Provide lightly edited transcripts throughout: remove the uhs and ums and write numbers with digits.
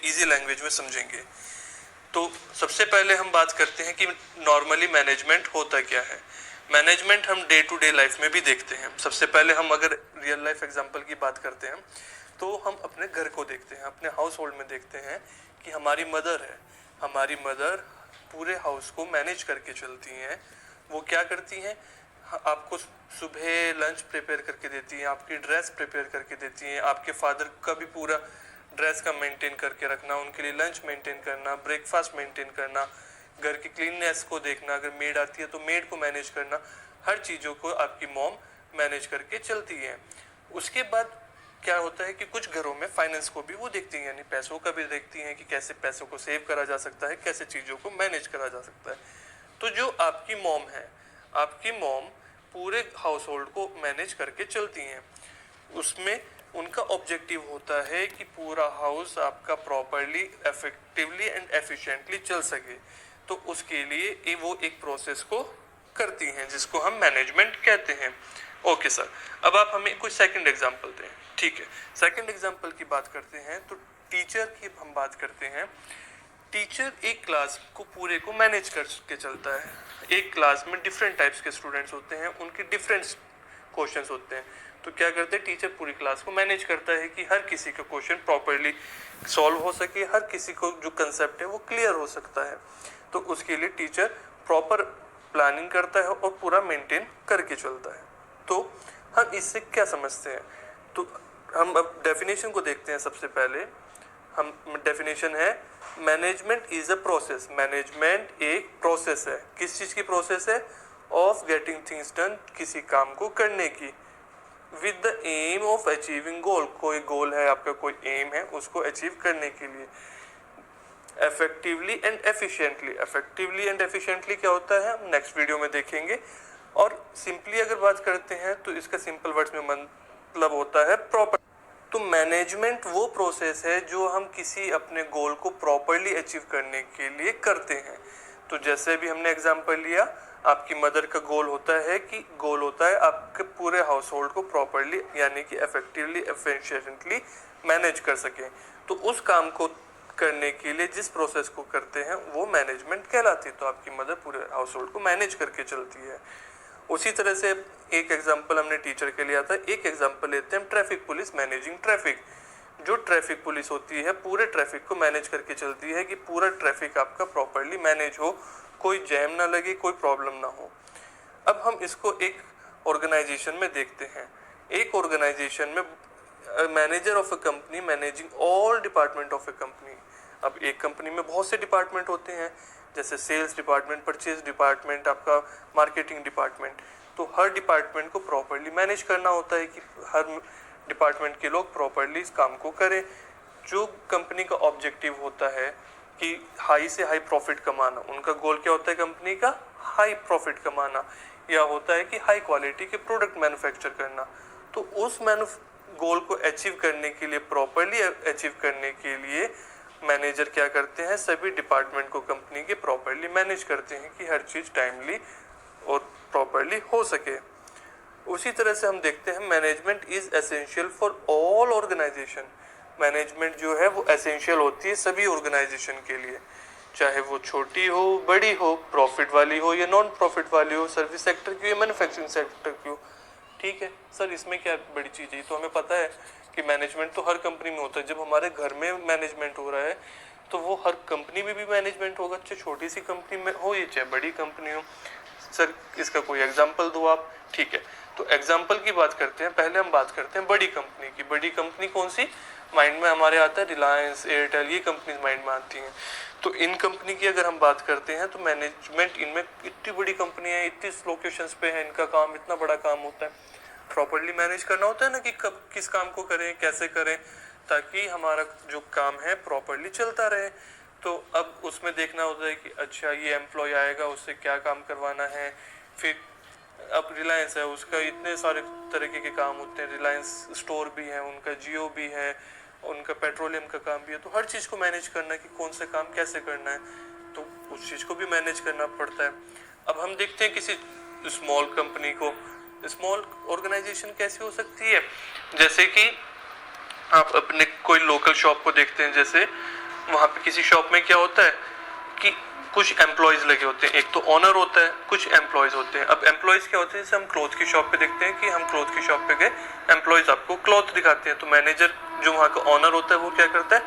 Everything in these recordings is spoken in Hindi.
इजी लैंग्वेज में समझेंगे। तो सबसे पहले हम बात करते हैं कि नॉर्मली मैनेजमेंट होता क्या है। मैनेजमेंट हम डे टू डे लाइफ में भी देखते हैं। सबसे पहले हम अगर रियल लाइफ एग्जांपल की बात करते हैं तो हम अपने घर को देखते हैं, अपने हाउस होल्ड में देखते हैं कि हमारी मदर है, हमारी मदर पूरे हाउस को मैनेज करके चलती हैं। वो क्या करती हैं, आपको सुबह लंच प्रिपेयर करके देती हैं, आपकी ड्रेस प्रिपेयर करके देती हैं, आपके फादर का भी पूरा ड्रेस का मेंटेन करके रखना, उनके लिए लंच मेंटेन करना, ब्रेकफास्ट मेंटेन करना, घर की क्लीननेस को देखना, अगर मेड आती है तो मेड को मैनेज करना, हर चीज़ों को आपकी मॉम मैनेज करके चलती है। उसके बाद क्या होता है कि कुछ घरों में फाइनेंस को भी वो देखती हैं, यानी पैसों का भी देखती हैं कि कैसे पैसों को सेव करा जा सकता है, कैसे चीज़ों को मैनेज करा जा सकता है। तो जो आपकी मॉम है, आपकी मॉम पूरे हाउस होल्ड को मैनेज करके चलती हैं। उसमें उनका ऑब्जेक्टिव होता है कि पूरा हाउस आपका प्रॉपरली, इफेक्टिवली एंड एफिशिएंटली चल सके। तो उसके लिए वो एक प्रोसेस को करती हैं जिसको हम मैनेजमेंट कहते हैं। ओके सर, अब आप हमें कोई सेकंड एग्जांपल दें। ठीक है, सेकंड एग्जांपल की बात करते हैं तो टीचर की हम बात करते हैं। टीचर एक क्लास को पूरे को मैनेज करके चलता है। एक क्लास में डिफरेंट टाइप्स के स्टूडेंट्स होते हैं, उनके डिफरेंट क्वेश्चंस होते हैं। तो क्या करते हैं, टीचर पूरी क्लास को मैनेज करता है कि हर किसी का क्वेश्चन प्रॉपरली सॉल्व हो सके, हर किसी को जो कंसेप्ट है वो क्लियर हो सकता है। तो उसके लिए टीचर प्रॉपर प्लानिंग करता है और पूरा मेंटेन करके चलता है। तो हम इससे क्या समझते हैं, तो हम अब डेफिनेशन को देखते हैं। सबसे पहले हम डेफिनेशन है, management is a process. Management एक प्रोसेस है। किस चीज़ की प्रोसेस है, ऑफ गेटिंग थिंग्स डन, किसी काम को करने की, with the aim of achieving goal. कोई गोल है आपका, कोई एम है, उसको अचीव करने के लिए। Effectively and efficiently. Effectively and efficiently क्या होता है हम नेक्स्ट वीडियो में देखेंगे। और सिंपली अगर बात करते हैं तो इसका सिंपल वर्ड्स में मतलब होता है प्रॉपर। तो मैनेजमेंट वो प्रोसेस है जो हम किसी अपने गोल को प्रॉपरली अचीव करने के लिए करते हैं। तो जैसे भी हमने एग्जांपल लिया, आपकी मदर का गोल होता है कि गोल होता है आपके पूरे हाउस होल्ड को प्रॉपरली यानी कि इफेक्टिवली एफिशिएंटली मैनेज कर सके। तो उस काम को करने के लिए जिस प्रोसेस को करते हैं वो मैनेजमेंट कहलाती है। तो आपकी मदर पूरे हाउस होल्ड को मैनेज करके चलती है। उसी तरह से एक एग्जांपल हमने टीचर के लिए आता है, एक एग्जांपल लेते हैं ट्रैफिक पुलिस मैनेजिंग ट्रैफिक। जो ट्रैफिक पुलिस होती है पूरे ट्रैफिक को मैनेज करके चलती है कि पूरा ट्रैफिक आपका प्रॉपरली मैनेज हो, कोई जैम ना लगे, कोई प्रॉब्लम ना हो। अब हम इसको एक ऑर्गेनाइजेशन में देखते हैं। एक ऑर्गेनाइजेशन में manager of a company managing all department of a company. अब एक कंपनी में बहुत से डिपार्टमेंट होते हैं, जैसे सेल्स डिपार्टमेंट, परचेज डिपार्टमेंट, आपका मार्केटिंग डिपार्टमेंट। तो हर डिपार्टमेंट को प्रॉपरली मैनेज करना होता है कि हर डिपार्टमेंट के लोग प्रॉपरली इस काम को करें। जो कंपनी का ऑब्जेक्टिव होता है कि हाई से हाई प्रॉफिट कमाना, उनका गोल क्या होता है कंपनी का, हाई प्रॉफिट कमाना, या होता है कि हाई क्वालिटी के प्रोडक्ट मैन्युफैक्चर करना। तो उस गोल को अचीव करने के लिए, प्रॉपरली अचीव करने के लिए मैनेजर क्या करते हैं, सभी डिपार्टमेंट को कंपनी के प्रॉपरली मैनेज करते हैं कि हर चीज़ टाइमली और प्रॉपरली हो सके। उसी तरह से हम देखते हैं management is essential for all organisation. Management जो है वो एसेंशियल होती है सभी ऑर्गेनाइजेशन के लिए, चाहे वो छोटी हो, बड़ी हो, प्रॉफिट वाली हो या नॉन प्रॉफिट वाली हो, सर्विस सेक्टर की हो, मैन्युफैक्चरिंग सेक्टर की हो। ठीक है सर, इसमें क्या बड़ी चीज़ है, तो हमें पता है कि मैनेजमेंट तो हर कंपनी में होता है। जब हमारे घर में मैनेजमेंट हो रहा है तो वो हर कंपनी में भी मैनेजमेंट होगा, चाहे छोटी सी कंपनी में हो या चाहे बड़ी कंपनी हो। सर इसका कोई एग्जांपल दो आप। ठीक है, तो एग्जांपल की बात करते हैं। पहले हम बात करते हैं बड़ी कंपनी की। बड़ी कंपनी कौन सी माइंड में हमारे आता है, रिलायंस, एयरटेल, ये कंपनीज माइंड में आती हैं। तो इन कंपनी की अगर हम बात करते हैं तो मैनेजमेंट इनमें इतनी बड़ी कंपनी है, इतनी लोकेशंस पे है, इनका काम इतना बड़ा काम होता है, प्रॉपरली मैनेज करना होता है ना कि कब किस काम को करें, कैसे करें, ताकि हमारा जो काम है प्रॉपरली चलता रहे। तो अब उसमें देखना होता है कि अच्छा ये एम्प्लॉय आएगा, उससे क्या काम करवाना है। फिर अब रिलायंस है, उसका इतने सारे तरीके के काम होते हैं। रिलायंस स्टोर भी है उनका, जियो भी है उनका, पेट्रोलियम का काम भी है। तो हर चीज़ को मैनेज करना कि कौन सा काम कैसे करना है, तो उस चीज़ को भी मैनेज करना पड़ता है। अब हम देखते हैं किसी स्मॉल कंपनी को। स्मॉल ऑर्गेनाइजेशन कैसी हो सकती है, जैसे कि आप अपने कोई लोकल शॉप को देखते हैं, जैसे वहाँ पे किसी शॉप में क्या होता है कि कुछ एम्प्लॉयज लगे होते हैं, एक तो ओनर होता है, कुछ एम्प्लॉयज होते हैं। अब एम्प्लॉयज क्या होते हैं, जैसे हम क्लोथ की शॉप पे देखते हैं कि हम क्लोथ की शॉप पे गए, एम्प्लॉयज आपको क्लॉथ दिखाते हैं, तो मैनेजर जो वहाँ का ओनर होता है वो क्या करता है,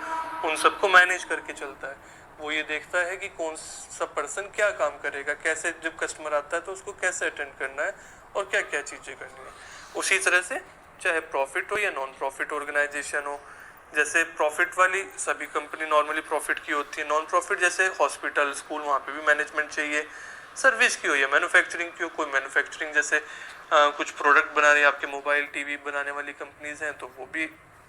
उन सबको मैनेज करके चलता है। वो ये देखता है कि कौन सा पर्सन क्या काम करेगा, कैसे जब कस्टमर आता है तो उसको कैसे अटेंड करना है और क्या क्या चीजें करनी है। उसी तरह से चाहे प्रॉफिट हो या नॉन प्रॉफिट ऑर्गेनाइजेशन हो, जैसे प्रॉफिट वाली सभी कंपनी नॉर्मली प्रॉफिट की होती है, नॉन प्रॉफिट जैसे हॉस्पिटल, स्कूल, वहाँ पे भी मैनेजमेंट चाहिए। सर्विस की हो या मैन्युफैक्चरिंग की हो, कोई मैन्युफैक्चरिंग जैसे कुछ प्रोडक्ट बना रही है, आपके मोबाइल टीवी बनाने वाली कंपनीज हैं तो वो भी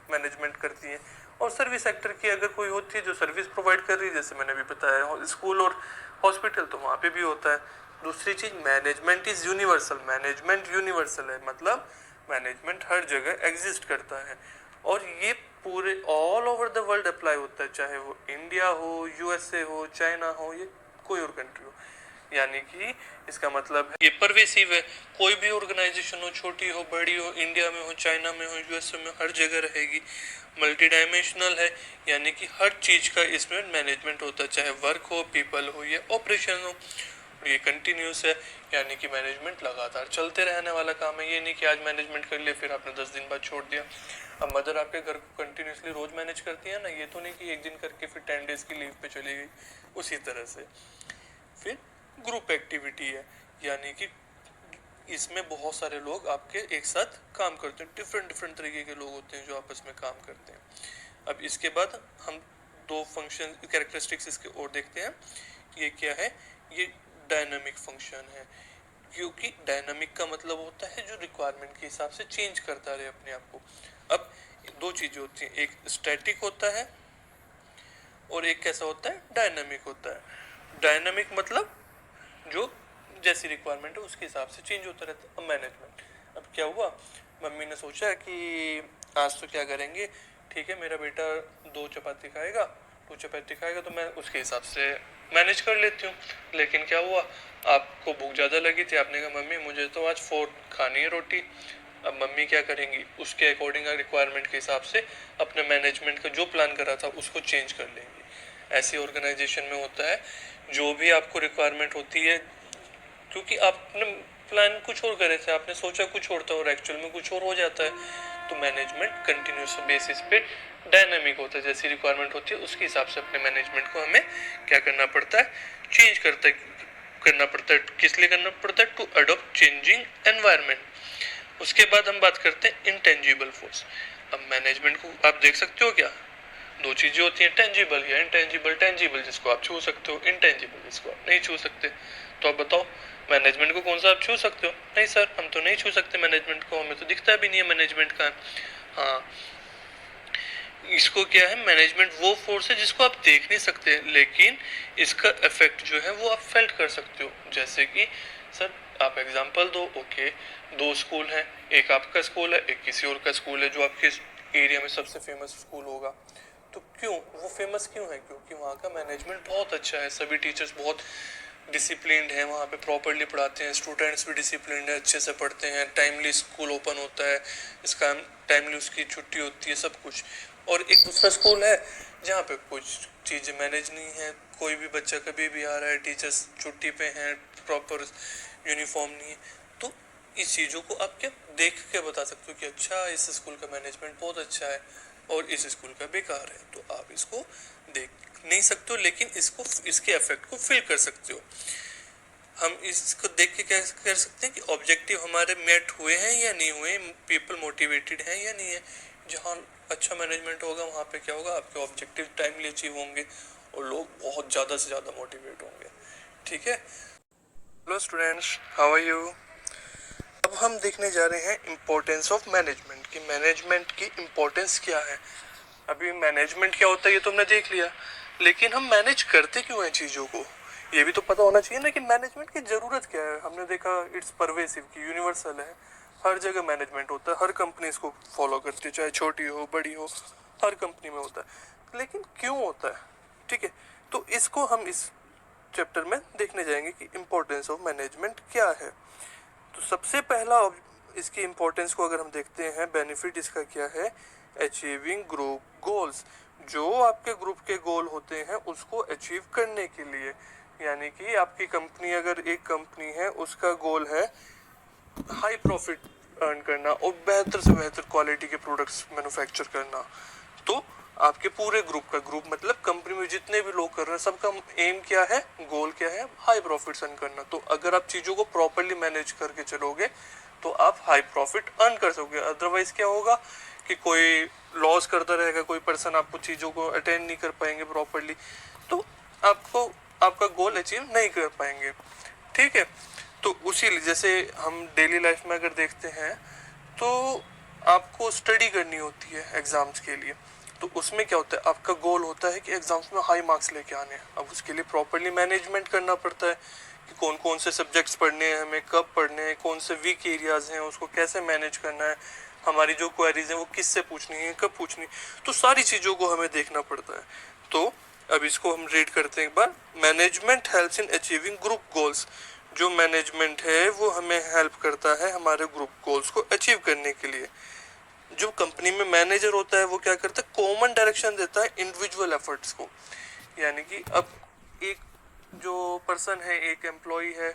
मैनेजमेंट करती हैं। और सर्विस सेक्टर की अगर कोई होती है जो सर्विस प्रोवाइड कर रही है, जैसे मैंने अभी बताया स्कूल और हॉस्पिटल, तो वहाँ पे भी होता है। दूसरी चीज, management is universal. Management universal है, मतलब मैनेजमेंट हर जगह एग्जिस्ट करता है और ये पूरे all over the world apply होता है, चाहे वो इंडिया हो, यूएसए हो, चाइना हो, ये कोई और कंट्री हो। यानी कि इसका मतलब है ये परवेसिव है, कोई भी ऑर्गेनाइजेशन हो, छोटी हो बड़ी हो, इंडिया में हो, चाइना में हो, यूएसए में, हर जगह रहेगी। मल्टी डायमेंशनल है, यानी कि हर चीज का इसमें मैनेजमेंट होता है, चाहे वर्क हो, पीपल हो या ऑपरेशन हो। ये कंटिन्यूस है, यानी कि मैनेजमेंट लगातार चलते रहने वाला काम है। ये नहीं कि आज मैनेजमेंट कर लिया फिर आपने 10 दिन बाद छोड़ दिया। अब मदर आपके घर को कंटिन्यूसली रोज मैनेज करती है ना, ये तो नहीं कि एक दिन करके फिर 10 डेज की लीव पे चली गई। उसी तरह से फिर ग्रुप एक्टिविटी है, यानी कि इसमें बहुत सारे लोग आपके एक साथ काम करते हैं, डिफरेंट डिफरेंट तरीके के लोग होते हैं जो आपस में काम करते हैं। अब इसके बाद हम दो फंक्शन कैरेक्टरिस्टिक्स इसके और देखते हैं। ये क्या है, ये डायनामिक फंक्शन है, क्योंकि डायनामिक का मतलब होता है जो रिक्वायरमेंट के हिसाब से चेंज करता रहे अपने आप को। अब दो चीजें होती हैं, एक स्टैटिक होता है और एक कैसा होता है, डायनामिक होता है। डायनामिक मतलब जो जैसी रिक्वायरमेंट है उसके हिसाब से चेंज होता रहता है। अब मैनेजमेंट, अब क्या हुआ, मम्मी ने सोचा कि आज तो क्या करेंगे, ठीक है मेरा बेटा 2 चपाती खाएगा, 2 चपाती खाएगा तो मैं उसके हिसाब से मैनेज कर लेती हूँ। लेकिन क्या हुआ, आपको भूख ज़्यादा लगी थी, आपने कहा मम्मी मुझे तो आज 4 खानी है रोटी। अब मम्मी क्या करेंगी, उसके अकॉर्डिंग रिक्वायरमेंट के हिसाब से अपने मैनेजमेंट का जो प्लान करा था उसको चेंज कर लेंगी। ऐसे ऑर्गेनाइजेशन में होता है, जो भी आपको रिक्वायरमेंट होती है, क्योंकि आपने प्लान कुछ और करे थे, आपने सोचा कुछ और था और एक्चुअल में कुछ और हो जाता है, तो मैनेजमेंट कंटिन्यूस बेसिस पे डायनामिक होता है। जैसी रिक्वायरमेंट होती है उसके हिसाब से अपने मैनेजमेंट को हमें क्या करना पड़ता है, चेंज करना पड़ता है। किस लिए करना पड़ता है, टू अडॉप्ट चेंजिंग एनवायरमेंट। उसके बाद हम बात करते हैं इंटेंजिबल फोर्स। अब मैनेजमेंट को आप देख सकते हो क्या, दो चीजें होती हैं, टेंजिबल या इंटेंजिबल। टेंजिबल जिसको आप छू सकते हो, इंटेंजिबल जिसको आप नहीं छू सकते। तो आप बताओ मैनेजमेंट को कौन सा आप छू सकते हो, नहीं सर हम तो नहीं छू सकते मैनेजमेंट को, हमें तो दिखता भी नहीं है मैनेजमेंट का। हाँ, इसको क्या है, मैनेजमेंट वो फोर्स है जिसको आप देख नहीं सकते, लेकिन इसका इफेक्ट जो है वो आप फेल्ट कर सकते हो। जैसे कि सर आप एग्जांपल दो, ओके 2 स्कूल हैं, एक आपका स्कूल है, एक किसी और का स्कूल है जो आपके एरिया में सबसे फेमस स्कूल होगा। तो क्यों वो फेमस क्यों है, क्योंकि वहाँ का मैनेजमेंट बहुत अच्छा है, सभी टीचर्स बहुत डिसिप्लिन्ड है, वहाँ पे प्रॉपरली पढ़ाते हैं, स्टूडेंट्स भी डिसिप्लिन्ड है, अच्छे से पढ़ते हैं, टाइमली स्कूल ओपन होता है, इसका टाइमली उसकी छुट्टी होती है, सब कुछ। और एक दूसरा स्कूल है जहाँ पे कुछ चीज़ें मैनेज नहीं है, कोई भी बच्चा कभी भी आ रहा है, टीचर्स छुट्टी पे हैं, प्रॉपर यूनिफॉर्म नहीं है। तो इस चीज़ों को आप क्या देख के बता सकते हो कि अच्छा इस स्कूल का मैनेजमेंट बहुत अच्छा है और इस स्कूल का बेकार है, तो आप इसको देख नहीं सकते हो, लेकिन इसको इसके इफेक्ट को फील कर सकते हो। हम इसको देख के क्या कर सकते हैं कि ऑब्जेक्टिव हमारे मेट हुए हैं या नहीं हुए, पीपल मोटिवेटेड हैं या नहीं है। जहाँ अच्छा मैनेजमेंट होगा वहाँ पे क्या होगा, आपके ऑब्जेक्टिव टाइमली अचीव होंगे और लोग बहुत ज़्यादा से ज़्यादा मोटिवेट होंगे। ठीक है, hello students, how are you. अब हम देखने जा रहे हैं इम्पोर्टेंस ऑफ मैनेजमेंट, कि मैनेजमेंट की इम्पोर्टेंस क्या है। अभी मैनेजमेंट क्या होता है ये तो हमने देख लिया, लेकिन हम मैनेज करते क्यों हैं चीज़ों को, ये भी तो पता होना चाहिए ना कि मैनेजमेंट की ज़रूरत क्या है। हमने देखा इट्स परवेसिव की यूनिवर्सल है, हर जगह मैनेजमेंट होता है, हर कंपनी इसको फॉलो करती है, चाहे छोटी हो बड़ी हो, हर कंपनी में होता है। लेकिन क्यों होता है, ठीक है, तो इसको हम इस चैप्टर में देखने जाएंगे कि इम्पोर्टेंस ऑफ मैनेजमेंट क्या है। तो सबसे पहला इसकी इम्पोर्टेंस को अगर हम देखते हैं, बेनिफिट इसका क्या है, अचीविंग ग्रुप गोल्स। जो आपके ग्रुप के गोल होते हैं उसको अचीव करने के लिए, यानी कि आपकी कंपनी, अगर एक कंपनी है उसका गोल है हाई प्रॉफिट अर्न करना और बेहतर से बेहतर क्वालिटी के प्रोडक्ट्स मैन्युफैक्चर करना, तो आपके पूरे ग्रुप मतलब कंपनी में जितने भी लोग कर रहे हैं सबका एम क्या है, गोल क्या है, हाई प्रॉफिट अर्न करना। तो अगर आप चीजों को प्रॉपरली मैनेज करके चलोगे तो आप हाई प्रॉफिट अर्न कर सकोगे। अदरवाइज क्या होगा कि कोई लॉस करता रहेगा, कोई पर्सन आपको चीजों को अटेंड नहीं कर पाएंगे प्रॉपरली, तो आपको आपका गोल अचीव नहीं कर पाएंगे। ठीक है, तो उसी जैसे हम डेली लाइफ में अगर देखते हैं तो आपको स्टडी करनी होती है एग्जाम्स के लिए, तो उसमें क्या होता है, आपका गोल होता है कि एग्जाम्स में हाई मार्क्स लेके आने हैं। अब उसके लिए प्रॉपरली मैनेजमेंट करना पड़ता है कि कौन कौन से सब्जेक्ट्स पढ़ने हैं, हमें कब पढ़ने हैं, कौन से वीक एरियाज हैं उसको कैसे मैनेज करना है, हमारी जो क्वेरीज हैं वो किससे पूछनी है, कब पूछनी, तो सारी चीज़ों को हमें देखना पड़ता है। तो अब इसको हम रीड करते हैं एक बार। Management helps in achieving group goals. जो मैनेजमेंट है वो हमें हेल्प करता है हमारे ग्रुप गोल्स को अचीव करने के लिए। जो कंपनी में मैनेजर होता है वो क्या करता है, कॉमन डायरेक्शन देता है इंडिविजुअल एफर्ट्स को। यानी कि अब एक जो पर्सन है, एक एम्प्लॉय है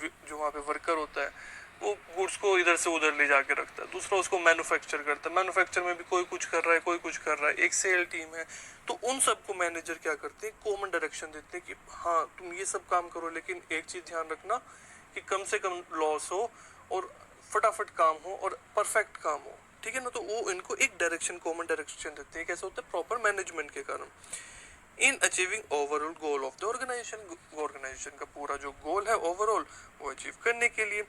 जो वहाँ पे वर्कर होता है, वो गुड्स को इधर से उधर ले जाके रखता है, दूसरा उसको मैन्युफैक्चर करता है, मैन्युफैक्चर में भी कोई कुछ कर रहा है, कोई कुछ कर रहा है, एक सेल टीम है, तो उन सबको मैनेजर क्या करते हैं, कॉमन डायरेक्शन देते हैं कि हाँ तुम ये सब काम करो, लेकिन एक चीज ध्यान रखना कि कम से कम लॉस हो और फटाफट काम हो और परफेक्ट काम हो। ठीक है ना, तो वो इनको एक डायरेक्शन, कॉमन डायरेक्शन देते हैं। कैसे होता है, प्रॉपर मैनेजमेंट के कारण। In achieving overall goal of the organisation का पूरा जो गोल है ओवरऑल वो अचीव करने के लिए।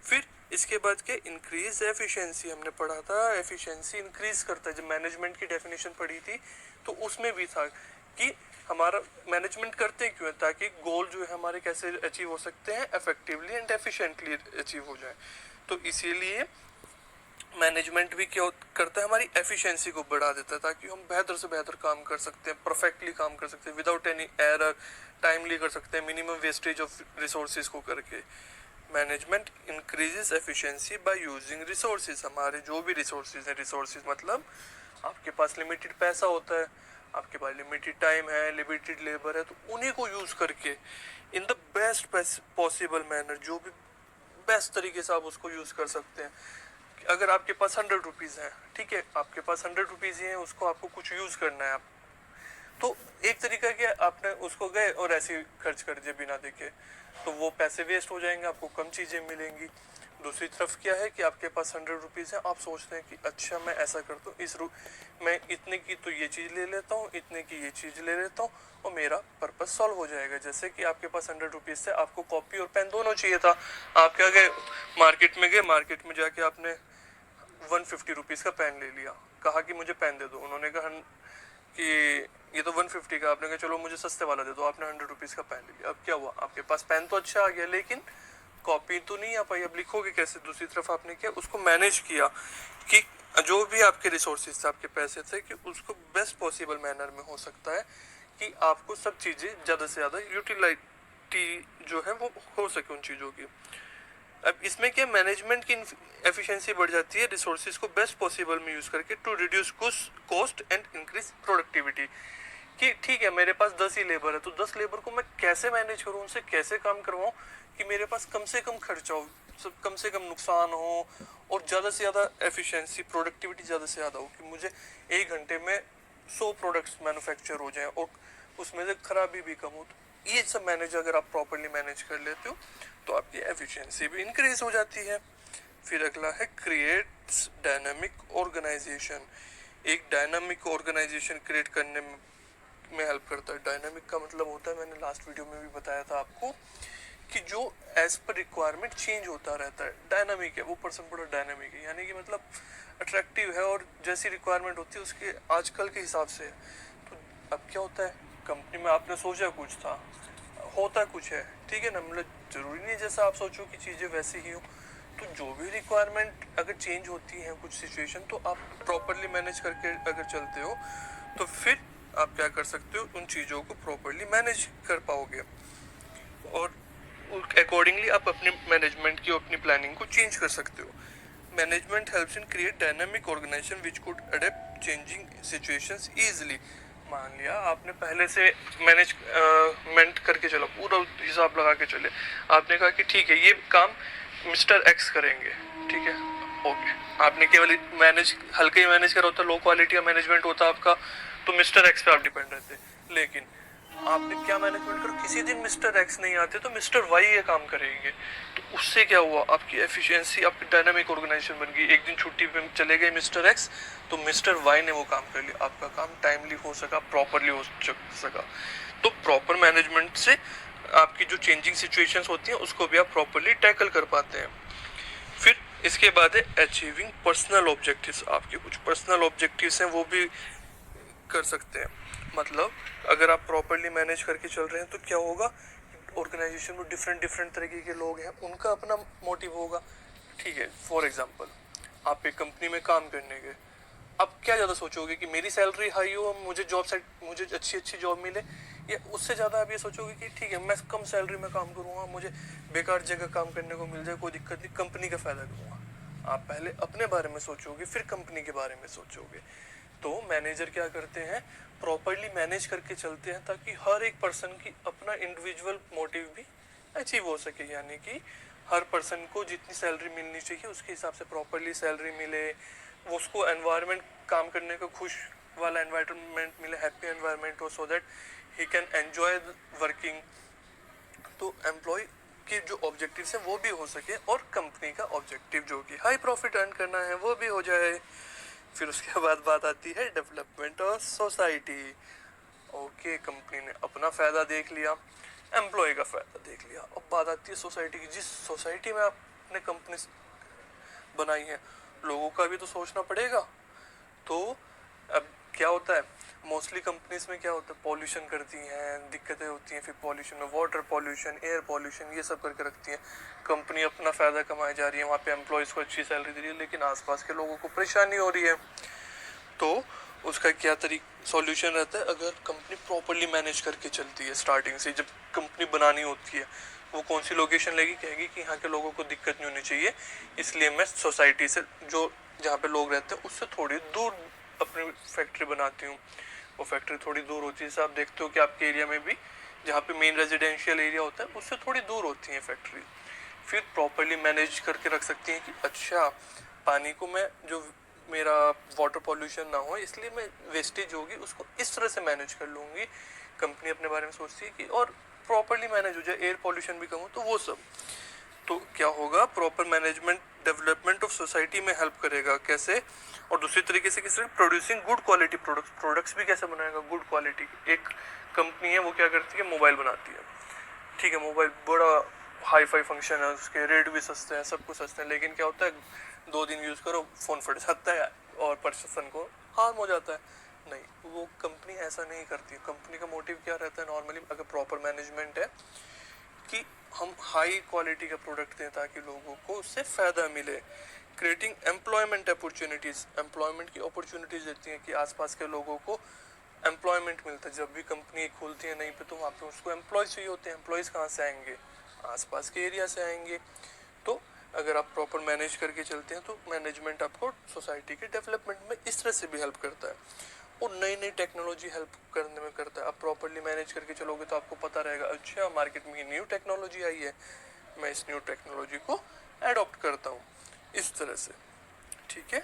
फिर इसके बाद क्या, इंक्रीज एफिशिएंसी, हमने पढ़ा था एफिशिएंसी इंक्रीज करता है। जब मैनेजमेंट की डेफिनेशन पढ़ी थी तो उसमें भी था कि हमारा मैनेजमेंट करते क्यों है, ताकि गोल जो है हमारे कैसे अचीव हो सकते हैं, इफेक्टिवली एंड एफिशिएंटली अचीव हो जाए। तो इसीलिए मैनेजमेंट भी क्या करता है, हमारी एफिशिएंसी को बढ़ा देता है ताकि हम बेहतर से बेहतर काम कर सकते हैं, परफेक्टली काम कर सकते हैं, विदाउट एनी एरर, टाइमली कर सकते हैं, मिनिमम वेस्टेज ऑफ रिसोर्सेज को करके। Management increases efficiency by using resources. हमारे जो भी रिसोर्सेज हैं, रिसोर्सेज मतलब आपके पास लिमिटेड पैसा होता है, आपके पास लिमिटेड टाइम है, लिमिटेड लेबर है, तो उन्हीं को यूज करके in the best possible manner, जो भी बेस्ट तरीके से आप उसको यूज कर सकते हैं। अगर आपके पास 100 रुपीज है, ठीक है, आपके पास 100 रुपीज ही है, उसको आपको कुछ यूज करना है, आप तो एक तरीका क्या, आपने उसको गए और ऐसे खर्च कर दिए बिना देखे, तो वो पैसे वेस्ट हो जाएंगे, आपको कम चीजें मिलेंगी। दूसरी तरफ क्या है कि आपके पास 100 रुपीज है, आप सोचते हैं कि अच्छा मैं ऐसा करता हूँ, मैं इतने की तो ये चीज ले लेता हूँ, इतने की ये चीज ले लेता हूँ और मेरा पर्पस सॉल्व हो जाएगा। जैसे कि आपके पास 100 रुपीज से आपको कॉपी और पेन दोनों चाहिए था, आप क्या गए, मार्केट में गए, मार्केट में जाके आपने 150 रुपीज का पेन ले लिया, कहा कि मुझे पेन दे दो, उन्होंने कहा कि ये तो 150 का, आपने कहा चलो मुझे सस्ते वाला दे दो, आपने 100 रुपीज का पेन ले लिया। अब क्या हुआ, आपके पास पेन तो अच्छा आ गया लेकिन कॉपी तो नहीं आ पाई, अब लिखोगे कैसे। दूसरी तरफ आपने क्या, उसको मैनेज किया कि जो भी आपके रिसोर्सेज थे, आपके पैसे थे, कि उसको बेस्ट पॉसिबल मैनर में हो सकता है कि आपको सब चीजें ज्यादा से ज्यादा यूटिलिटी जो है वो हो सके उन चीजों की। अब इसमें क्या, मैनेजमेंट की एफिशिएंसी बढ़ जाती है रिसोर्सेज को बेस्ट पॉसिबल में यूज करके, to reduce cost and increase productivity. कि ठीक है मेरे पास 10 ही लेबर है, तो 10 लेबर को मैं कैसे मैनेज करूं, उनसे कैसे काम करवाऊं कि मेरे पास कम से कम खर्चा हो, कम से कम नुकसान हो और ज्यादा से ज्यादा एफिशिएंसी, प्रोडक्टिविटी ज्यादा से ज्यादा हो, कि मुझे 1 घंटे में 100 प्रोडक्ट्स मैन्युफैक्चर हो जाए और उसमें से खराबी भी कम हो। तो ये सब मैनेज अगर आप प्रॉपरली मैनेज कर लेते हो तो आपकी एफिशिएंसी भी इंक्रीज हो जाती है। फिर अगला है क्रिएट्स डायनामिक ऑर्गेनाइजेशन। एक डायनामिक ऑर्गेनाइजेशन क्रिएट करने में हेल्प करता है। डायनामिक का मतलब होता है, मैंने लास्ट वीडियो में भी बताया था आपको, कि जो एज पर रिक्वायरमेंट चेंज होता रहता है। डायनामिक है वो पर्सन, बड़ा डायनामिक है, यानी कि मतलब अट्रैक्टिव है और जैसी रिक्वायरमेंट होती है उसके आजकल के हिसाब से है। तो अब क्या होता है, कंपनी में आपने सोचा कुछ था, होता कुछ है, ठीक है ना, मतलब जरूरी नहीं जैसा आप सोचो कि चीजें वैसी ही हो। तो जो भी रिक्वायरमेंट अगर चेंज होती है कुछ सिचुएशन, तो आप प्रॉपरली मैनेज करके अगर चलते हो तो फिर आप क्या कर सकते हो, उन चीजों को प्रॉपरली मैनेज कर पाओगे और अकॉर्डिंगली आप अपने मैनेजमेंट की, अपनी प्लानिंग को चेंज कर सकते हो। Management helps in create dynamic organisation which could adapt changing situations easily. मान लिया आपने पहले से मैनेजमेंट करके चलो, पूरा हिसाब लगा के चले, आपने कहा कि ठीक है ये काम मिस्टर एक्स करेंगे, ठीक है, ओके, आपने केवल हल्का ही मैनेज करा होता, लो क्वालिटी का मैनेजमेंट होता आपका, तो मिस्टर एक्स पे आप डिपेंड रहते। लेकिन आपने क्या मैनेजमेंट करो, किसी दिन मिस्टर एक्स नहीं आते तो मिस्टर वाई ये काम करेंगे, तो उससे क्या हुआ, आपकी एफिशिएंसी, आपकी डायनामिक ऑर्गेनाइजेशन बन गई। एक दिन छुट्टी पे चले गए मिस्टर एक्स, तो मिस्टर वाई ने वो काम कर लिया, आपका काम टाइमली हो सका, प्रॉपरली हो सका। तो प्रॉपर मैनेजमेंट से आपकी जो चेंजिंग सिचुएशंस होती हैं उसको भी आप प्रॉपरली टैकल कर पाते हैं। फिर इसके बाद है अचीविंग पर्सनल ऑब्जेक्टिव्स। आपके कुछ पर्सनल ऑब्जेक्टिव्स हैं वो भी कर सकते हैं। मतलब अगर आप प्रॉपरली मैनेज करके चल रहे हैं तो क्या होगा, ऑर्गेनाइजेशन में डिफरेंट डिफरेंट तरीके के लोग हैं, उनका अपना मोटिव होगा, ठीक है। फॉर एग्जांपल आप एक कंपनी में काम करने गए, आप क्या ज़्यादा सोचोगे कि मेरी सैलरी हाई हो, मुझे अच्छी अच्छी जॉब मिले, या उससे ज़्यादा आप ये सोचोगे कि ठीक है मैं कम सैलरी में काम करूँगा, मुझे बेकार जगह काम करने को मिल जाए, कोई दिक्कत नहीं, कंपनी का फ़ायदा करूँगा। आप पहले अपने बारे में सोचोगे, फिर कंपनी के बारे में सोचोगे। तो मैनेजर क्या करते हैं, प्रॉपरली मैनेज करके चलते हैं ताकि हर एक पर्सन की अपना इंडिविजुअल मोटिव भी अचीव हो सके, यानी कि हर पर्सन को जितनी सैलरी मिलनी चाहिए उसके हिसाब से प्रॉपरली सैलरी मिले, उसको एनवायरनमेंट, काम करने का खुश वाला एनवायरनमेंट मिले, हैप्पी एनवायरनमेंट हो, so that he can enjoy working. तो एम्प्लॉय के जो ऑब्जेक्टिव्स हैं वो भी हो सके और कंपनी का ऑब्जेक्टिव जो कि हाई प्रॉफिट अर्न करना है वो भी हो जाए। फिर उसके बाद बात आती है development of society. Okay, company ने अपना फायदा देख लिया, एम्प्लॉय का फायदा देख लिया, अब बात आती है सोसाइटी की। जिस सोसाइटी में आपने कंपनी बनाई है, लोगों का भी तो सोचना पड़ेगा। तो अब क्या होता है, मोस्टली कंपनीज में क्या होता है, पॉल्यूशन करती हैं, दिक्कतें होती हैं, फिर पॉल्यूशन में वाटर पॉल्यूशन, एयर पॉल्यूशन, ये सब करके रखती हैं। कंपनी अपना फ़ायदा कमाई जा रही है, वहाँ पे एम्प्लॉयज़ को अच्छी सैलरी दे रही है, लेकिन आसपास के लोगों को परेशानी हो रही है। तो उसका क्या सॉल्यूशन रहता है, अगर कंपनी प्रॉपरली मैनेज करके चलती है, स्टार्टिंग से जब कंपनी बनानी होती है, वो कौन सी लोकेशन लेगी, कहेगी कि यहाँ के लोगों को दिक्कत नहीं होनी चाहिए, इसलिए मैं सोसाइटी से, जो जहाँ पे लोग रहते हैं उससे थोड़ी दूर अपनी फैक्ट्री बनाती हूँ। वो फैक्ट्री थोड़ी दूर होती है, जैसे आप देखते हो कि आपके एरिया में भी जहाँ पे मेन रेजिडेंशियल एरिया होता है उससे थोड़ी दूर होती है फैक्ट्री। फिर प्रॉपरली मैनेज करके रख सकती हैं कि अच्छा पानी को मैं, जो मेरा वाटर पॉल्यूशन ना हो, इसलिए मैं वेस्टेज होगी उसको इस तरह से मैनेज कर लूँगी। कंपनी अपने बारे में सोचती है कि और प्रॉपरली मैनेज हो जाए, एयर पॉल्यूशन भी कम हो, तो वो सब। तो क्या होगा, proper management development of society में हेल्प करेगा। कैसे, और दूसरी तरीके से किसी प्रोड्यूसिंग गुड क्वालिटी प्रोडक्ट्स भी कैसे बनाएगा गुड क्वालिटी। एक कंपनी है वो क्या करती है, मोबाइल बनाती है, ठीक है, मोबाइल बड़ा हाई फाई फंक्शन है उसके, रेट भी सस्ते हैं, सब कुछ सस्ते हैं, लेकिन क्या होता है 2 दिन यूज़ करो फ़ोन फट जाता है और पर्सन को हार्म हो जाता है। नहीं, वो कंपनी ऐसा नहीं करती। कंपनी का मोटिव क्या रहता है नॉर्मली, अगर प्रॉपर मैनेजमेंट है, कि हम हाई क्वालिटी का प्रोडक्ट दें ताकि लोगों को उससे फ़ायदा मिले। क्रिएटिंग एम्प्लॉयमेंट अपॉर्चुनिटीज़, एम्प्लॉयमेंट की अपॉर्चुनिटीज़ देती हैं कि आसपास के लोगों को एम्प्लॉयमेंट मिलता है। जब भी कंपनी खुलती है नहीं पे, तो वहाँ पे उसको एम्प्लॉयज़ चाहिए होते हैं। एम्प्लॉयज़ कहाँ से आएंगे, आसपास के एरिया से आएंगे। तो अगर आप प्रॉपर मैनेज करके चलते हैं तो मैनेजमेंट आपको सोसाइटी के डेवलपमेंट में इस तरह से भी हेल्प करता है, और नई नई टेक्नोलॉजी हेल्प करने में करता है। आप प्रॉपरली मैनेज करके चलोगे तो आपको पता रहेगा, अच्छा मार्केट में न्यू टेक्नोलॉजी आई है, मैं इस न्यू टेक्नोलॉजी को एडॉप्ट करता हूँ, इस तरह से, ठीक है।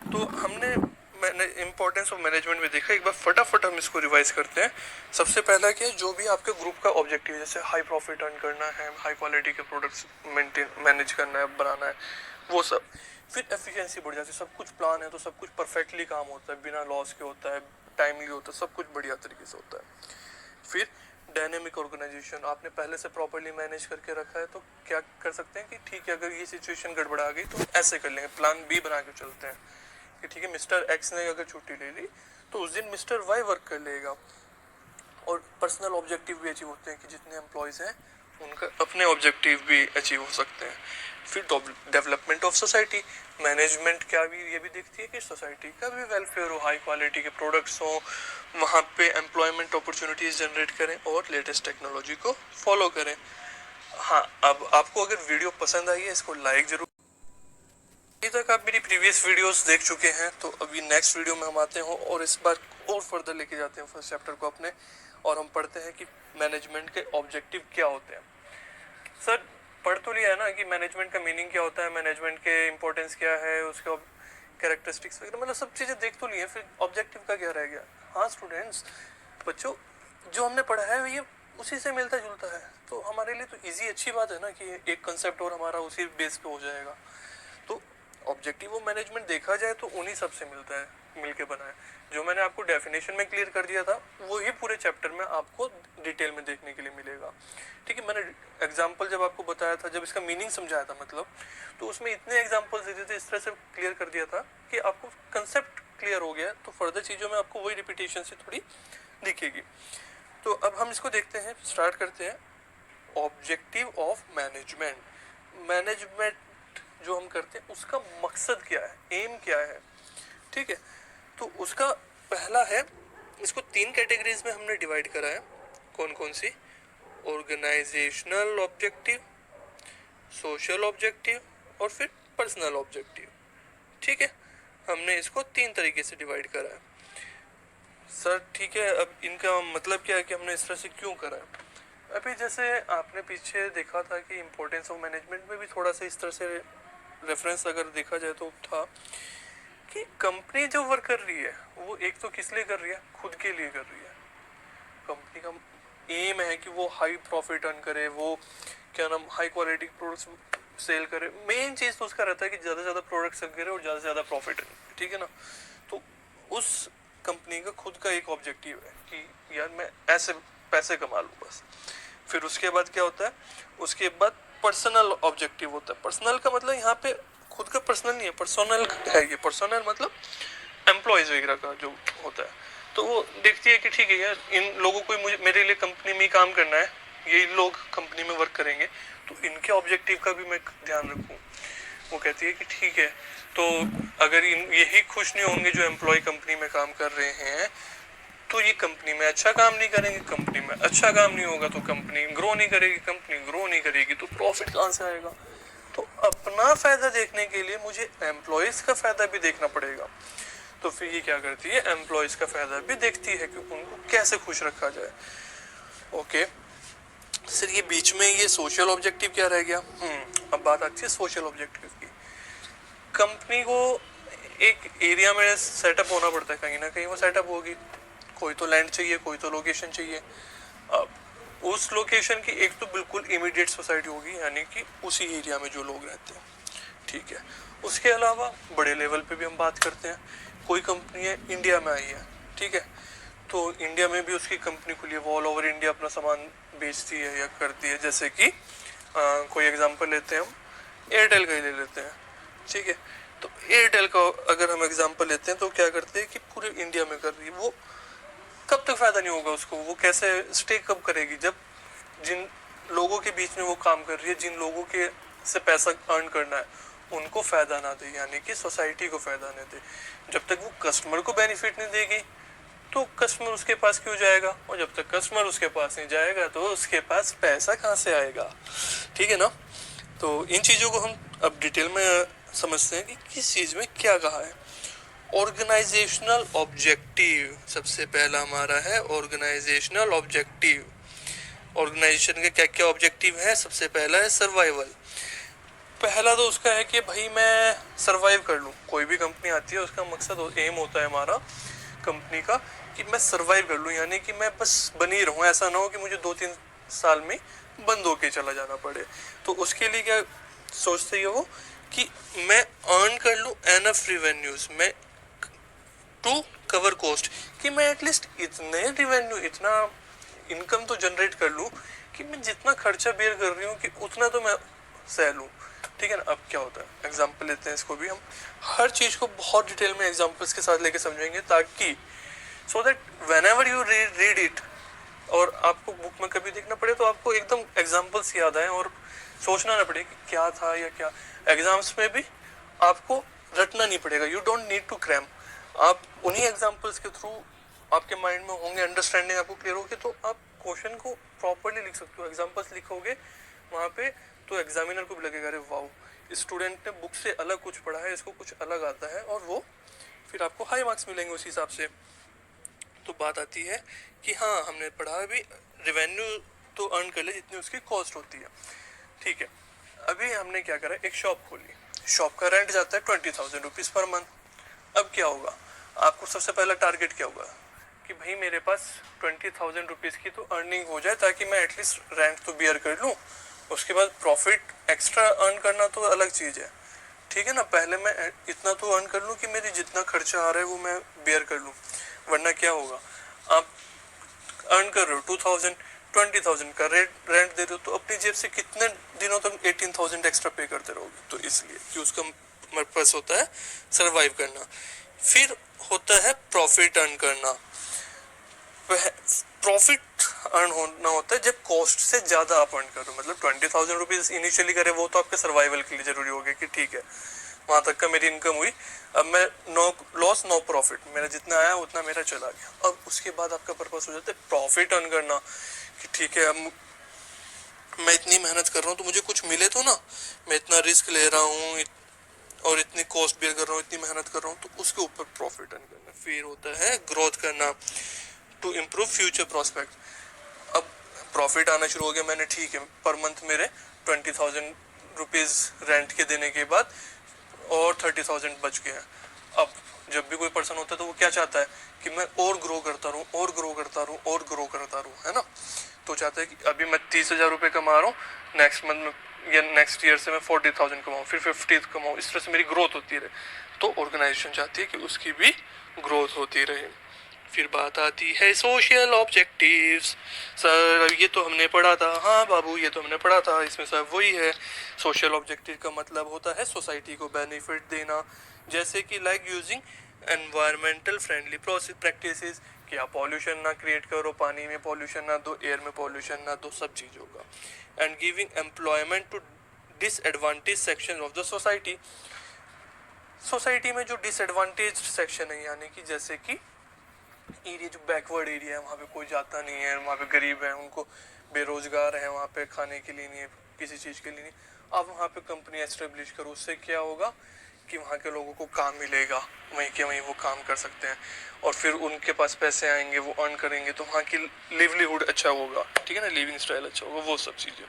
तो हमने मैंने इंपॉर्टेंस ऑफ मैनेजमेंट में देखा, एक बार फटाफट हम इसको रिवाइज करते हैं। सबसे पहला क्या है, जो भी आपके ग्रुप का ऑब्जेक्टिव है, जैसे हाई प्रॉफिट अर्न करना है, हाई क्वालिटी के प्रोडक्ट्स मैनेज करना है, बनाना है, वो सब। फिर एफिशिएंसी बढ़ जाती है, सब कुछ प्लान है तो सब कुछ परफेक्टली काम होता है, बिना लॉस के होता है, टाइमली होता है, सब कुछ बढ़िया तरीके से होता है। फिर डायनेमिक ऑर्गेनाइजेशन, आपने पहले से प्रॉपरली मैनेज करके रखा है, तो क्या कर सकते हैं कि ठीक है अगर ये सिचुएशन गड़बड़ा गई तो ऐसे कर लेंगे, प्लान बी बना के चलते हैं कि ठीक है मिस्टर एक्स ने अगर छुट्टी ले ली तो उस दिन मिस्टर वाई वर्क कर लेगा। और पर्सनल ऑब्जेक्टिव भी अचीव होते हैं कि जितने एम्प्लॉयज़ हैं उनका अपने ऑब्जेक्टिव भी अचीव हो सकते हैं। फिर डेवलपमेंट ऑफ सोसाइटी, मैनेजमेंट क्या भी ये भी देखती है कि सोसाइटी का भी वेलफेयर हो, हाई क्वालिटी के प्रोडक्ट्स हो, वहाँ पे एम्प्लॉयमेंट अपॉर्चुनिटीज़ जनरेट करें और लेटेस्ट टेक्नोलॉजी को फॉलो करें। हाँ, अब आपको अगर वीडियो पसंद आई है इसको लाइक जरूर अभी तक आप मेरी प्रीवियस वीडियोस देख चुके हैं, तो अभी नेक्स्ट वीडियो में हम आते हैं और इस बार और फर्दर लेके जाते हैं फर्स्ट चैप्टर को अपने, और हम पढ़ते हैं कि मैनेजमेंट के ऑब्जेक्टिव क्या होते हैं। सर पढ़ तो लिया है ना कि मैनेजमेंट का मीनिंग क्या होता है, मैनेजमेंट के इंपॉर्टेंस क्या है, उसके कैरेक्टरिस्टिक्स वगैरह, मतलब सब चीज़ें देख तो ली है, फिर ऑब्जेक्टिव का क्या रह गया। हाँ स्टूडेंट्स, बच्चों, जो हमने पढ़ा है ये उसी से मिलता जुलता है, तो हमारे लिए तो इजी अच्छी बात है ना कि एक कंसेप्ट और हमारा उसी बेस पे हो जाएगा। तो ऑब्जेक्टिव ऑफ मैनेजमेंट देखा जाए तो उन्हीं सब से मिलता है, मिलके बना है। जो मैंने आपको डेफिनेशन में क्लियर कर दिया था वही पूरे चैप्टर में आपको डिटेल में देखने के लिए मिलेगा। ठीक है, मैंने एग्जांपल जब आपको बताया था, जब इसका मीनिंग समझाया था मतलब, तो उसमें इतने एग्जांपल्स दे थे, इस तरह से क्लियर कर दिया था कि आपको कंसेप्ट क्लियर हो गया, तो फर्दर चीज़ों में आपको वही रिपीटेशन से थोड़ी दिखेगी। तो अब हम इसको देखते हैं, स्टार्ट करते हैं। ऑब्जेक्टिव ऑफ मैनेजमेंट, मैनेजमेंट जो हम करते हैं उसका मकसद क्या है, एम क्या है। ठीक है, तो उसका पहला है, इसको 3 कैटेगरीज में हमने डिवाइड करा है। कौन कौन सी? ऑर्गेनाइजेशनल ऑब्जेक्टिव, सोशल ऑब्जेक्टिव और फिर पर्सनल ऑब्जेक्टिव। ठीक है, हमने इसको 3 तरीके से डिवाइड करा है। सर ठीक है, अब इनका मतलब क्या है कि हमने इस तरह से क्यों करा है? अभी जैसे आपने पीछे देखा था कि इम्पोर्टेंस ऑफ मैनेजमेंट में भी थोड़ा सा इस तरह से रेफरेंस अगर देखा जाए तो था कि कंपनी जो वर्क कर रही है वो एक तो किस लिए कर रही है, खुद के लिए कर रही है। कंपनी का एम है कि वो हाई प्रॉफिट अर्न करे, वो क्या नाम, हाई क्वालिटी प्रोडक्ट्स सेल करे। मेन चीज़ तो उसका रहता है कि ज़्यादा से ज़्यादा प्रोडक्ट सेल करे और ज़्यादा से ज़्यादा प्रॉफिट अर्न करे। ठीक है ना, तो उस कंपनी का खुद का एक ऑब्जेक्टिव है कि यार मैं ऐसे पैसे कमा लूँ बस। फिर उसके बाद क्या होता है, उसके बाद पर्सनल ऑब्जेक्टिव होता है। पर्सनल का मतलब यहाँ पे खुद का पर्सनल नहीं है, पर्सनल है ये। पर्सनल मतलब एम्प्लॉयज वगैरह का जो होता है, तो वो देखती है कि ठीक है यार इन लोगों को मुझे मेरे लिए कंपनी में काम करना है, यही लोग कंपनी में वर्क करेंगे, तो इनके ऑब्जेक्टिव का भी मैं ध्यान रखूँ। वो कहती है कि ठीक है, तो अगर यही खुश नहीं होंगे जो एम्प्लॉय कंपनी में काम कर रहे हैं, तो ये कंपनी में अच्छा काम नहीं करेंगे, कंपनी में अच्छा काम नहीं होगा तो कंपनी ग्रो नहीं करेगी, कंपनी ग्रो नहीं करेगी तो प्रॉफिट कहाँ से आएगा। तो अपना फायदा देखने के लिए मुझे एम्प्लॉयज का फायदा भी देखना पड़ेगा। तो फिर ये क्या करती है, एम्प्लॉयज का फायदा भी देखती है कि उनको कैसे खुश रखा जाए। ओके सर, ये बीच में ये सोशल ऑब्जेक्टिव क्या रह गया? अब बात आती है सोशल ऑब्जेक्टिव की। कंपनी को एक एरिया में सेटअप होना पड़ता है, कहीं ना कहीं वो सेटअप होगी, कोई तो लैंड चाहिए, कोई तो लोकेशन चाहिए। अब उस लोकेशन की एक तो बिल्कुल इमीडिएट सोसाइटी होगी, यानी कि उसी एरिया में जो लोग रहते हैं। ठीक है, उसके अलावा बड़े लेवल पे भी हम बात करते हैं। कोई कंपनी है इंडिया में आई है, ठीक है, तो इंडिया में भी उसकी कंपनी खुली है, वो ऑल ओवर इंडिया अपना सामान बेचती है या करती है। जैसे कि कोई एग्जांपल लेते हैं हम, एयरटेल का ही ले लेते हैं। ठीक है, तो एयरटेल का अगर हम एग्जांपल लेते हैं तो क्या करते हैं कि पूरे इंडिया में कर रही है। वो कब तक फायदा नहीं होगा उसको, वो कैसे स्टे कब करेगी, जब जिन लोगों के बीच में वो काम कर रही है, जिन लोगों के से पैसा अर्न करना है, उनको फायदा ना दे, यानी कि सोसाइटी को फायदा ना दे। जब तक वो कस्टमर को बेनिफिट नहीं देगी तो कस्टमर उसके पास क्यों जाएगा, और जब तक कस्टमर उसके पास नहीं जाएगा तो उसके पास पैसा कहाँ से आएगा। ठीक है ना, तो इन चीज़ों को हम अब डिटेल में समझते हैं कि किस चीज़ में क्या कहा है। ऑर्गेनाइजेशनल ऑब्जेक्टिव सबसे पहला हमारा है, ऑर्गेनाइजेशनल ऑब्जेक्टिव। ऑर्गेनाइजेशन के क्या क्या ऑब्जेक्टिव है? सबसे पहला है सर्वाइवल। पहला तो उसका है कि भाई मैं सरवाइव कर लूँ। कोई भी कंपनी आती है उसका मकसद एम होता है हमारा कंपनी का कि मैं सरवाइव कर लूँ, यानी कि मैं बस बनी रहूँ, ऐसा ना हो कि मुझे 2-3 साल में बंद होके चला जाना पड़े। तो उसके लिए क्या सोचते हैं वो कि मैं अर्न कर लूँ एनफ रिवेन्यूज, मैं टू कवर कॉस्ट, कि मैं एटलीस्ट इतने रिवेन्यू, इतना इनकम तो जनरेट कर लूँ कि मैं जितना खर्चा बेयर कर रही हूँ कि उतना तो मैं सह लूँ। ठीक है ना, अब क्या होता है, एग्जाम्पल लेते हैं, इसको भी हम हर चीज़ को बहुत डिटेल में एग्जाम्पल्स के साथ लेके समझेंगे, ताकि so that when ever you read it और आपको बुक में कभी देखना पड़े तो आपको एकदम एग्जाम्पल्स याद आए और सोचना ना पड़े कि क्या था या क्या। एग्जाम्स में भी आपको रटना नहीं पड़ेगा, you don't need to cram. आप उन्हीं एग्जाम्पल्स के थ्रू आपके माइंड में होंगे, अंडरस्टैंडिंग आपको क्लियर होगी, तो आप क्वेश्चन को प्रॉपरली लिख सकते हो। एग्जाम्पल्स लिखोगे वहाँ पे तो एग्जामिनर को भी लगेगा अरे वाओ स्टूडेंट ने बुक से अलग कुछ पढ़ा है, इसको कुछ अलग आता है, और वो फिर आपको हाई मार्क्स मिलेंगे उस हिसाब से। तो बात आती है कि हाँ हमने पढ़ा भी, रेवेन्यू तो अर्न कर ले जितनी उसकी कॉस्ट होती है, ठीक है। अभी हमने क्या करा, एक शॉप खोली, शॉप का रेंट जाता है 20,000 रुपीज़ पर मंथ। अब क्या होगा, आपको सबसे पहला टारगेट क्या होगा कि भाई मेरे पास 20,000 रुपीज़ की तो अर्निंग हो जाए ताकि मैं एटलीस्ट रेंट तो बियर कर लूँ। उसके बाद प्रॉफिट एक्स्ट्रा अर्न करना तो अलग चीज़ है, ठीक है ना। पहले मैं इतना तो अर्न कर लूँ कि मेरी जितना खर्चा आ रहा है वो मैं बियर कर लूँ, वरना क्या होगा, आप अर्न कर रहे हो 2000 का रेंट दे रहे हो, तो अपनी जेब से कितने दिनों तक 18,000 एक्स्ट्रा पे करते रहोगे। तो इसलिए कि उसका पर्पस होता है सरवाइव करना। फिर होता है प्रॉफिट अर्न करना। प्रॉफिट अर्न होना होता है जब कॉस्ट से ज्यादा आप अर्न करो, मतलब 20,000 रुपीज इनिशियली करे, वो तो आपके सर्वाइवल के लिए जरूरी हो गया कि ठीक है वहां तक का मेरी इनकम हुई, अब मैं नो लॉस नो प्रॉफिट, मेरा जितना आया उतना मेरा चला गया। अब उसके बाद आपका पर्पस हो जाता है प्रॉफिट अर्न करना, कि ठीक है अब मैं इतनी मेहनत कर रहा हूँ तो मुझे कुछ मिले तो ना, मैं इतना रिस्क ले रहा हूँ और इतनी कॉस्ट बेयर कर रहा हूँ, इतनी मेहनत कर रहा हूँ, तो उसके ऊपर प्रॉफिट अर्न करना। फिर होता है ग्रोथ करना, टू इम्प्रूव फ्यूचर प्रोस्पेक्ट। अब प्रॉफिट आना शुरू हो गया, मैंने ठीक है पर मंथ मेरे 20,000 रुपीज रेंट के देने के बाद और 30,000 बच गए हैं। अब जब भी कोई पर्सन होता है तो वो क्या चाहता है कि मैं और ग्रो करता रहूं, और ग्रो करता रहूं, और ग्रो करता रहूं, है ना। तो चाहता है कि अभी मैं 30,000 रुपये कमा रहा हूँ, नेक्स्ट मंथ में या नेक्स्ट ईयर से मैं 40,000 कमाऊँ, फिर 50 कमाऊँ, इस तरह से मेरी ग्रोथ होती रहे। तो ऑर्गेनाइजेशन चाहती है कि उसकी भी ग्रोथ होती रहे। फिर बात आती है सोशल ऑब्जेक्टिव्स। सर ये तो हमने पढ़ा था, हाँ बाबू ये तो हमने पढ़ा था, इसमें सब वही है। सोशल ऑब्जेक्टिव का मतलब होता है सोसाइटी को बेनिफिट देना, जैसे कि like using environmental friendly practices, कि आप पॉल्यूशन ना क्रिएट करो, पानी में पॉल्यूशन ना दो, एयर में पॉल्यूशन ना दो, सब चीज़ों का। And giving employment to disadvantage section of the society. Society में जो डिसएडवांटेज सेक्शन है, यानी कि जैसे कि एरिया जो बैकवर्ड एरिया है, वहाँ पे कोई जाता नहीं है, वहाँ पे गरीब है, उनको बेरोजगार है, वहाँ पे खाने के लिए नहीं है, किसी चीज़ के लिए नहीं, आप वहाँ पे कंपनी एस्टेब्लिश करो। उससे क्या होगा कि वहाँ के लोगों को काम मिलेगा, वहीं के वहीं वो काम कर सकते हैं, और फिर उनके पास पैसे आएंगे, वो अर्न करेंगे, तो वहाँ की लिवलीहुड अच्छा होगा, ठीक है ना, लिविंग स्टाइल अच्छा होगा, वो सब चीज़ें।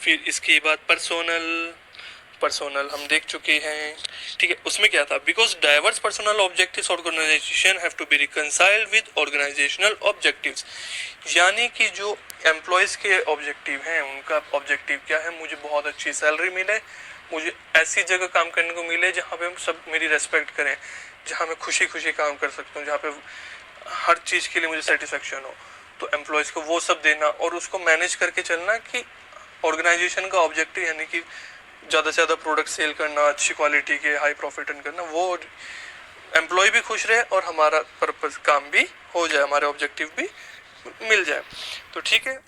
फिर इसके बाद पर्सोनल हम देख चुके हैं, ठीक है। उसमें क्या था, because diverse personal objectives organisation have to be reconciled with organisational objectives. यानी कि जो एम्प्लॉयज के ऑब्जेक्टिव हैं, उनका ऑब्जेक्टिव क्या है, मुझे बहुत अच्छी सैलरी मिले, मुझे ऐसी जगह काम करने को मिले जहाँ पे सब मेरी रेस्पेक्ट करें, जहाँ मैं खुशी खुशी काम कर सकता हूँ, जहाँ पे हर चीज़ के लिए मुझे सेटिस्फेक्शन हो। तो एम्प्लॉयज़ को वो सब देना और उसको मैनेज करके चलना कि ऑर्गेनाइजेशन का ऑब्जेक्टिव, यानी कि ज़्यादा से ज़्यादा प्रोडक्ट सेल करना, अच्छी क्वालिटी के, हाई प्रॉफिट अर्न करना, वो एम्प्लॉय भी खुश रहे और हमारा पर्पस काम भी हो जाए, हमारे ऑब्जेक्टिव भी मिल जाए। तो ठीक है,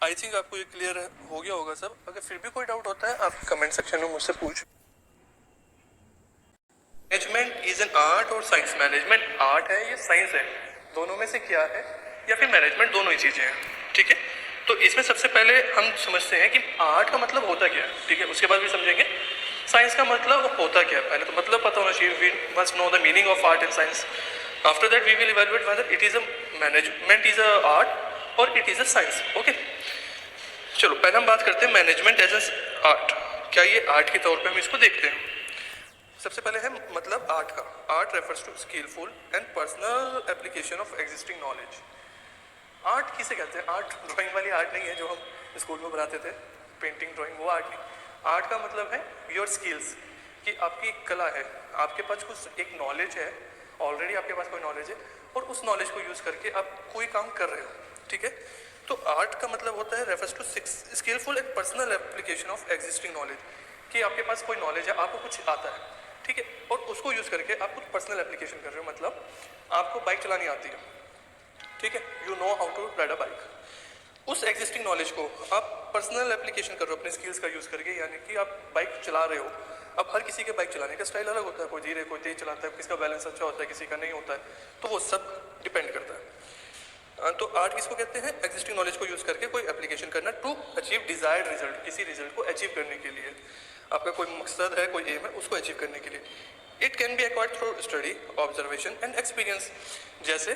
आई थिंक आपको ये क्लियर हो गया होगा सब। अगर फिर भी कोई डाउट होता है आप कमेंट सेक्शन में मुझसे पूछ। मैनेजमेंट इज एन आर्ट और साइंस। मैनेजमेंट आर्ट है या साइंस है, दोनों में से क्या है, या फिर मैनेजमेंट, दोनों ही चीजें हैं, ठीक है। तो इसमें सबसे पहले हम समझते हैं कि आर्ट का मतलब होता क्या है, ठीक है। उसके बाद भी समझेंगे साइंस का मतलब होता क्या है। पहले तो मतलब पता होना चाहिए, we must know the meaning of art and science. After that we will evaluate whether it is a management is a art और it is a science, okay. चलो पहले हम बात करते हैं मैनेजमेंट एज अ आर्ट। क्या ये आर्ट के तौर पे हम इसको देखते हैं। सबसे पहले है मतलब आर्ट का। Art refers to skilful and personal application of existing knowledge. Art किसे कहते हैं, आर्ट ड्राइंग वाली आर्ट नहीं है जो हम स्कूल में बनाते थे, पेंटिंग ड्राइंग, वो आर्ट नहीं। आर्ट का मतलब है योर स्किल्स, कि आपकी कला है, आपके पास कुछ एक नॉलेज है, ऑलरेडी आपके पास कोई नॉलेज है और उस नॉलेज को यूज करके आप कोई काम कर रहे हो, ठीक है। तो आर्ट का मतलब होता है refers to skilful and personal application of existing knowledge, कि आपके पास कोई नॉलेज है, आपको कुछ आता है, ठीक है, और उसको यूज करके आप कुछ पर्सनल एप्लीकेशन कर रहे हो। मतलब आपको बाइक चलानी आती है, ठीक है, you know how to ride a bike. उस एग्जिस्टिंग नॉलेज को आप पर्सनल एप्लीकेशन कर रहे हो अपने स्किल्स का यूज करके, यानी कि आप बाइक चला रहे हो। अब हर किसी के बाइक चलाने का स्टाइल अलग होता है, कोई धीरे कोई तेज चलाता है, किसका बैलेंस अच्छा होता है, किसी का नहीं होता है, तो वो सब डिपेंड करता है। तो आर्ट किसको कहते हैं, एग्जिस्टिंग नॉलेज को यूज करके कोई एप्लीकेशन करना to achieve desire desired result, किसी रिजल्ट को अचीव करने के लिए, आपका कोई मकसद है, कोई एम है, उसको अचीव करने के लिए। It can be acquired through study, observation and experience. जैसे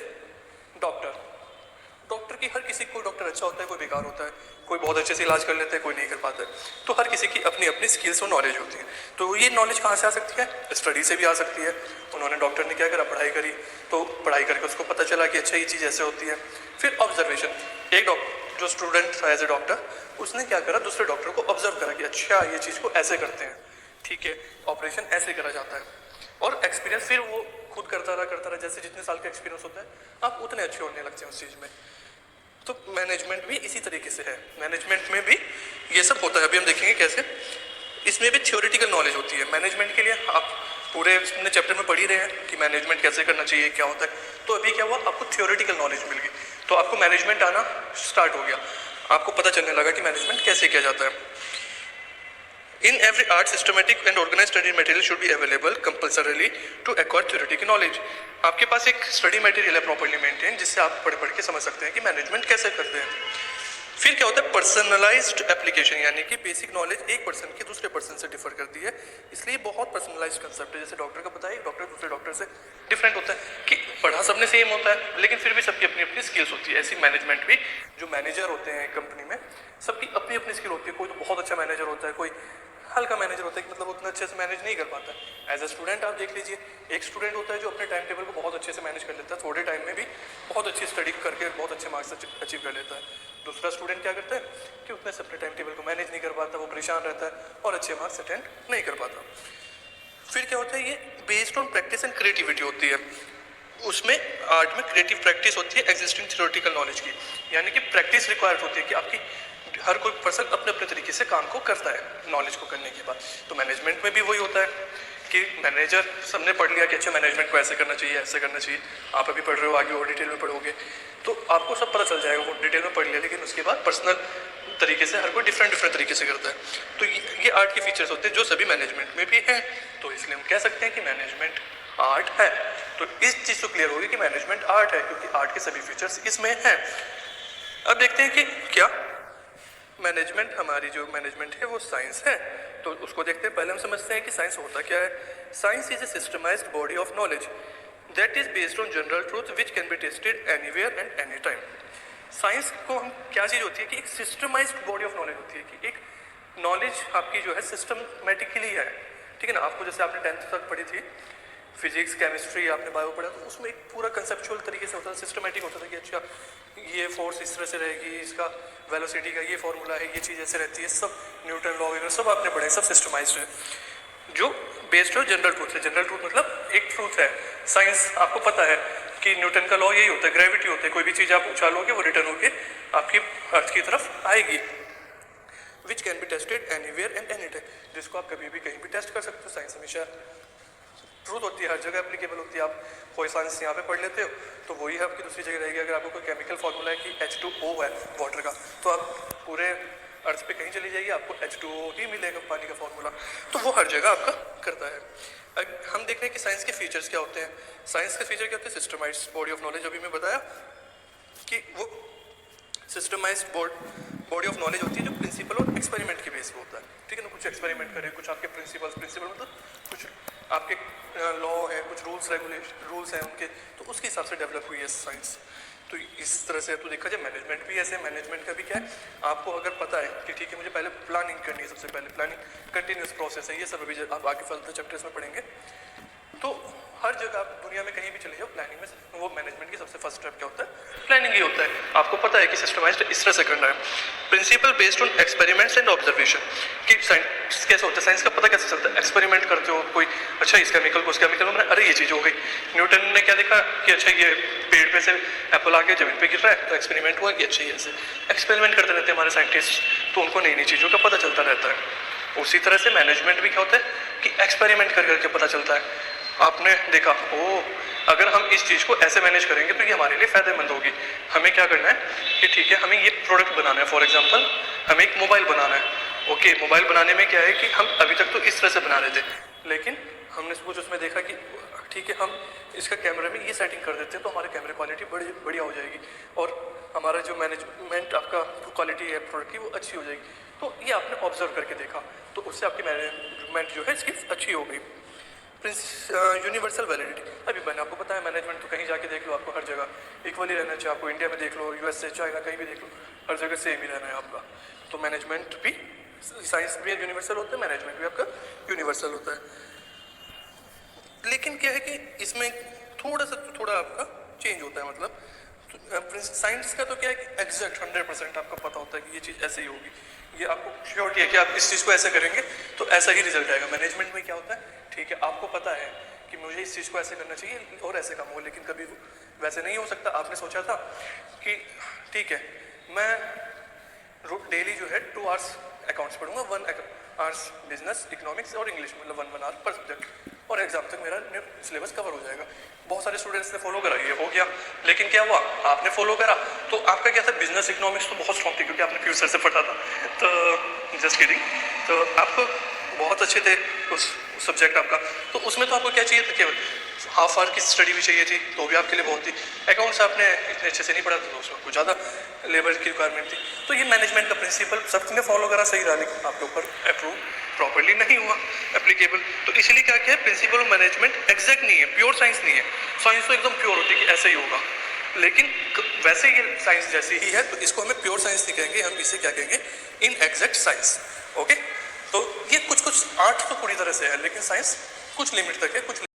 डॉक्टर की हर किसी को डॉक्टर अच्छा होता है, कोई बेकार होता है, कोई बहुत अच्छे से इलाज कर लेता है, कोई नहीं कर पाता है। तो हर किसी की अपनी अपनी स्किल्स और नॉलेज होती है। तो ये नॉलेज कहाँ से आ सकती है? स्टडी से भी आ सकती है। उन्होंने डॉक्टर ने क्या करा, पढ़ाई करी, तो पढ़ाई करके उसको पता चला कि अच्छा ये चीज़ ऐसे होती है। फिर ऑब्जर्वेशन, एक डॉक्टर जो स्टूडेंट था एज ए डॉक्टर, उसने क्या करा, दूसरे डॉक्टर को ऑब्जर्व करा कि अच्छा ये चीज़ को ऐसे करते हैं, ठीक है, ऑपरेशन ऐसे करा जाता है। और एक्सपीरियंस फिर वो खुद करता रहा, जैसे जितने साल का एक्सपीरियंस होता है आप उतने अच्छे होने लगते हैं उस चीज़ में। तो मैनेजमेंट भी इसी तरीके से है। मैनेजमेंट में भी ये सब होता है। अभी हम देखेंगे कैसे। इसमें भी थ्योरेटिकल नॉलेज होती है मैनेजमेंट के लिए। आप पूरे अपने चैप्टर में पढ़ ही रहे हैं कि मैनेजमेंट कैसे करना चाहिए, क्या होता है। तो अभी क्या हुआ, आपको थ्योरेटिकल नॉलेज मिल गई, तो आपको मैनेजमेंट आना स्टार्ट हो गया, आपको पता चलने लगा कि मैनेजमेंट कैसे किया जाता है। In every art, systematic and organized study material should be available compulsorily to acquire theoretical knowledge. आपके पास एक स्टडी मटेरियल है प्रॉपर्ली मेंटेन, जिससे आप पढ़ के समझ सकते हैं कि मैनेजमेंट कैसे करते हैं। फिर क्या होता है, पर्सनलाइज्ड एप्लीकेशन, यानी कि बेसिक नॉलेज एक पर्सन की दूसरे पर्सन से डिफर करती है, इसलिए बहुत पर्सनलाइज्ड कंसेप्ट है। जैसे डॉक्टर का पता है, डॉक्टर दूसरे डॉक्टर से डिफरेंट होता है कि पढ़ा सबने सेम होता है, लेकिन फिर भी सबकी अपनी अपनी स्किल्स होती है। ऐसी मैनेजमेंट भी, जो मैनेजर होते हैं कंपनी में, सबकी अपनी अपनी स्किल होती है। कोई तो बहुत अच्छा मैनेजर होता है, कोई हल्का मैनेजर होता है कि मतलब उतना अच्छे से मैनेज नहीं कर पाता है। एज ए स्टूडेंट आप देख लीजिए, एक स्टूडेंट होता है जो अपने टाइम टेबल को बहुत अच्छे से मैनेज कर लेता है, थोड़े टाइम में भी बहुत अच्छी स्टडी करके बहुत अच्छे मार्क्स अचीव कर लेता है। दूसरा स्टूडेंट क्या करता है कि उतने से अपने टाइम टेबल को मैनेज नहीं कर पाता, वो परेशान रहता है और अच्छे मार्क्स अटेंड नहीं कर पाता। फिर क्या होता है, ये based on practice and creativity होती है। उसमें आर्ट में क्रिएटिव प्रैक्टिस होती है एग्जिस्टिंग थ्योरेटिकल नॉलेज की, यानी कि प्रैक्टिस रिक्वायर्ड होती है कि आपकी हर कोई पर्सन अपने अपने तरीके से काम को करता है नॉलेज को करने के बाद। तो मैनेजमेंट में भी वही होता है कि मैनेजर, सबने पढ़ लिया कि अच्छा मैनेजमेंट को ऐसे करना चाहिए, ऐसे करना चाहिए। आप अभी पढ़ रहे हो, आगे और डिटेल में पढ़ोगे तो आपको सब पता चल जाएगा, वो डिटेल में पढ़ लिया, लेकिन उसके बाद पर्सनल तरीके से हर कोई डिफरेंट तरीके से करता है। तो ये आर्ट के फीचर्स होते हैं जो सभी मैनेजमेंट में भी हैं। तो इसलिए हम कह सकते हैं कि मैनेजमेंट आर्ट है। तो इस चीज़ को क्लियर होगी कि मैनेजमेंट आर्ट है, क्योंकि आर्ट के सभी फीचर्स इसमें हैं। अब देखते हैं कि क्या मैनेजमेंट, हमारी जो मैनेजमेंट है वो साइंस है, तो उसको देखते हैं। पहले हम समझते हैं कि साइंस होता क्या है। Science is a systemised body of knowledge that is based on general truth which can be tested anywhere and any time. Science को हम क्या चीज़ होती है कि एक सिस्टमाइज्ड बॉडी ऑफ नॉलेज होती है कि एक नॉलेज आपकी जो है सिस्टमेटिकली है, ठीक है ना। आपको जैसे आपने 10th तक पढ़ी थी फिजिक्स, केमिस्ट्री, आपने बायो पढ़ा, तो उसमें एक पूरा कंसेप्चुअल तरीके से होता था, सिस्टमेटिक होता था कि अच्छा ये फोर्स इस तरह से रहेगी, इसका वेलोसिटी का ये फॉर्मूला है, ये चीज़ ऐसे रहती है, सब न्यूटन लॉ वगैरह सब आपने पढ़े, सब सिस्टमाइज्ड है, जो बेस्ड हो जनरल ट्रूथ है। जनरल ट्रूथ मतलब एक ट्रूथ है। साइंस आपको पता है कि न्यूटन का लॉ यही होता है, ग्रेविटी होता है, कोई भी चीज़ आप उछालोगे वो रिटर्न होके आपकी अर्थ की तरफ आएगी। Which can be tested anywhere and any time, जिसको आप कभी भी कहीं भी टेस्ट कर सकते हो। साइंस हमेशा ट्रूथ होती है, हर जगह एप्लीकेबल होती है। आप कोई साइंस यहाँ पे पढ़ लेते हो तो वही है आपकी दूसरी जगह रहेगी। अगर आपको कोई केमिकल फार्मूला है कि H2O है वाटर का, तो आप पूरे अर्थ पे कहीं चली जाइए आपको H2O ही मिलेगा, पानी का फार्मूला। तो वो हर जगह आपका करता है। अब हम देख रहे हैं कि साइंस के फीचर्स क्या होते हैं। साइंस के फीचर क्या होते हैं, सिस्टमाइज्ड बॉडी ऑफ नॉलेज। अभी मैं बताया कि वो सिस्टमाइज्ड बॉडी ऑफ नॉलेज होती है जो प्रिंसिपल और एक्सपेरिमेंट के बेस पे होता है, ठीक है ना। कुछ एक्सपेरिमेंट करें, कुछ आपके प्रिंसिपल मतलब कुछ आपके लॉ है, कुछ रूल्स हैं उनके, तो उसके हिसाब से डेवलप हुई है साइंस। तो इस तरह से तो देखा जाए मैनेजमेंट भी ऐसे। मैनेजमेंट का भी क्या है, आपको अगर पता है कि ठीक है मुझे पहले प्लानिंग करनी है, सबसे पहले प्लानिंग कंटिन्यूस प्रोसेस है, ये सब अभी आप आगे फर्दर चैप्टर्स में पढ़ेंगे। तो हर जगह आप दुनिया में कहीं भी चले जाओ, प्लानिंग में वो मैनेजमेंट की सबसे फर्स्ट स्टेप क्या होता है, प्लानिंग ही होता है। आपको पता है कि सिस्टमाइज्ड इस तरह से करना है। Principle based on experiments and observation, कि साइंस कैसे होता है, साइंस का पता कैसे चलता है, एक्सपेरिमेंट करते हो कोई, अच्छा इस केमिकल को उस केमिकल में, अरे ये चीज़ हो गई। न्यूटन ने क्या देखा कि अच्छा ये पेड़ पे से एप्पल आके जमीन पे गिर रहा है, तो एक्सपेरिमेंट हुआ कि अच्छा ये ऐसे। एक्सपेरिमेंट करते रहते हैं हमारे साइंटिस्ट, तो उनको नई नई चीज़ों का पता चलता रहता है। उसी तरह से मैनेजमेंट भी क्या होता है कि एक्सपेरिमेंट कर करके पता चलता है। आपने देखा अगर हम इस चीज़ को ऐसे मैनेज करेंगे तो ये हमारे लिए फ़ायदेमंद होगी। हमें क्या करना है कि ठीक है हमें ये प्रोडक्ट बनाना है, फॉर एग्जांपल हमें एक मोबाइल बनाना है। ओके, मोबाइल बनाने में क्या है कि हम अभी तक तो इस तरह से बना रहे थे, लेकिन हमने कुछ उसमें देखा कि ठीक है, हम इसका कैमरे में ये सेटिंग कर देते हैं तो हमारे कैमरे क्वालिटी बढ़िया हो जाएगी और हमारा जो मैनेजमेंट आपका क्वालिटी है प्रोडक्ट की वो अच्छी हो जाएगी। तो ये आपने ऑब्जर्व करके देखा तो उससे आपकी मैनेजमेंट जो है इसकी अच्छी हो गई। यूनिवर्सल वैलिडिटी, अभी मैंने आपको बताया मैनेजमेंट तो कहीं जाके देख लो आपको हर जगह इक्वली रहना चाहिए। आपको इंडिया में देख लो, यूएसए, चाइना, कहीं भी देख लो, हर जगह सेम ही रहना है आपका। तो मैनेजमेंट भी, साइंस भी यूनिवर्सल होता है, मैनेजमेंट भी आपका यूनिवर्सल होता है। लेकिन क्या है कि इसमें थोड़ा आपका चेंज होता है। मतलब साइंस का तो क्या है कि एग्जैक्ट 100% आपको पता होता है कि ये चीज़ ऐसे ही होगी, ये आपको श्योरिटी है कि आप इस चीज़ को ऐसे करेंगे तो ऐसा ही रिजल्ट आएगा। मैनेजमेंट में क्या होता है, ठीक है, आपको पता है कि मुझे इस चीज़ को ऐसे करना चाहिए और ऐसे काम हो, लेकिन कभी वैसे नहीं हो सकता। आपने सोचा था कि ठीक है मैं डेली जो है 2 आवर्स अकाउंट्स पढ़ूंगा, 1 आवर्स बिजनेस, इकोनॉमिक्स और इंग्लिश, मतलब 1 आवर पर सब्जेक्ट, और एग्जाम तक मेरा सिलेबस कवर हो जाएगा। बहुत सारे स्टूडेंट्स ने फॉलो करा, ये हो गया। लेकिन क्या हुआ, आपने फॉलो करा तो आपका क्या था, बिजनेस इकोनॉमिक्स तो बहुत स्ट्रॉन्ग थी क्योंकि आपने फ्यूचर से पढ़ा था, तो जस्ट किडिंग, तो आपको बहुत अच्छे थे उस सब्जेक्ट आपका। तो उसमें तो आपको क्या चाहिए था, केवल हाफ आवर की स्टडी भी चाहिए थी, तो भी आपके लिए बहुत थी। अकाउंट्स आपने इतने अच्छे से नहीं पढ़ा था तो उसमें कुछ ज़्यादा लेबर की रिक्वायरमेंट थी। तो ये मैनेजमेंट का प्रिंसिपल सबने फॉलो करा, सही रहा, लेकिन आपके ऊपर अप्रूव प्रॉपर्ली नहीं हुआ एप्लीकेबल। तो इसीलिए क्या किया, प्रिंसिपल ऑफ मैनेजमेंट एग्जैक्ट नहीं है, प्योर साइंस नहीं है। साइंस तो एकदम प्योर होती है कि ऐसे ही होगा, लेकिन वैसे ये साइंस जैसी ही है, तो इसको हमें प्योर साइंस नहीं कहेंगे, हम इसे क्या कहेंगे, इन एग्जैक्ट साइंस। ओके, तो ये कुछ आर्ट तो पूरी तरह से है, लेकिन साइंस कुछ लिमिट तक है, कुछ